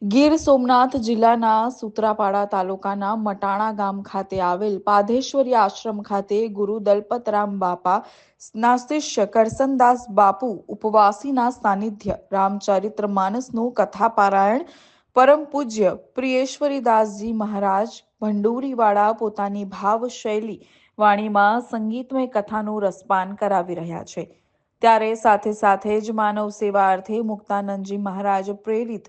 ગીર સોમનાથ જિલ્લાના સૂત્રાપાડા તાલુકાના મટાણા ગામ ખાતે આવેલ પાધેશ્વરી આશ્રમ ખાતે ગુરુ દલપતરામ બાપા ના શિષ્ય કરસનદાસ બાપુ ઉપવાસીના સાનિધ્ય રામચરિત્ર માનસનું કથા પારાયણ પરમ પૂજ્ય પ્રિયેશ્વરીદાસજી મહારાજ ભંડુરીવાળા પોતાની ભાવ શૈલી વાણીમાં સંગીતમય કથાનું રસપાન કરાવી રહ્યા છે ત્યારે સાથે સાથે જ માનવ સેવા અર્થે મુક્તાનંદજી મહારાજ પ્રેરિત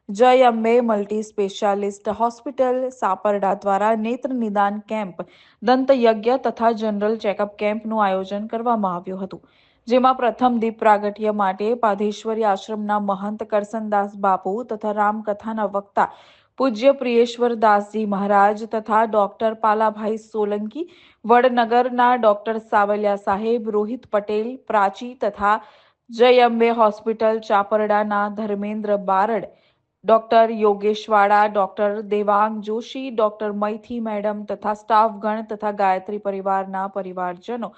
જય અંબે મલ્ટી સ્પેશિયાલિસ્ટ હોસ્પિટલ સાપરડા દ્વારા નેત્ર નિદાન કેમ્પ દંત યજ્ઞ તથા જનરલ ચેકઅપ કેમ્પનું આયોજન કરવામાં આવ્યું હતું જેમાં પ્રથમ દીપ પ્રાગટ્ય માટે પાધેશ્વરી આશ્રમના મહંત કરસનદાસ બાપુ તથા રામકથાના વક્તા પૂજ્ય પ્રિયેશ્વરદાસજી મહારાજ તથા ડોક્ટર પાલાભાઈ સોલંકી વડનગરના ડોક્ટર સાવલિયા સાહેબ રોહિત પટેલ પ્રાચી તથા જય અંબે હોસ્પિટલ ચાપરડાના Dharmendra Barad doctor Yogeshwada doctor Devang Joshi doctor Maithi madam તથા સ્ટાફગણ તથા ગાયત્રી પરિવારના પરિવારજનો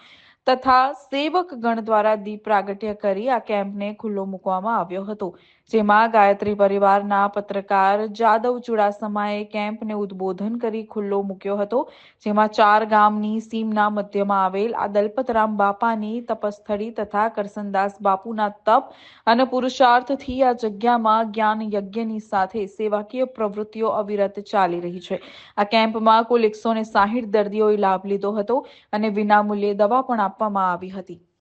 તથા સેવકગણ દ્વારા દીપ પ્રાગટ્ય કરી આ કેમ્પને ખુલ્લો મૂકવામાં આવ્યો હતો જેમાં ગાયત્રી પરિવારના પત્રકાર જાદવ ચુડાસમાએ કેમ્પને ઉદ્બોધન કરી ખુલ્લો મૂક્યો હતો જેમાં 4 ગામની સીમના મધ્યમાં આવેલ આ દલપતરામ બાપાની તપસ્થળી તથા કરસનદાસ બાપુના તપ અને પુરુષાર્થથી આ જગ્યામાં જ્ઞાન યજ્ઞની સાથે સેવાકીય પ્રવૃત્તિઓ અવિરત ચાલી રહી છે આ કેમ્પમાં કુલ 160 દર્દીઓએ લાભ લીધો હતો અને વિનામૂલ્યે દવા પણ આપવામાં આવી હતી।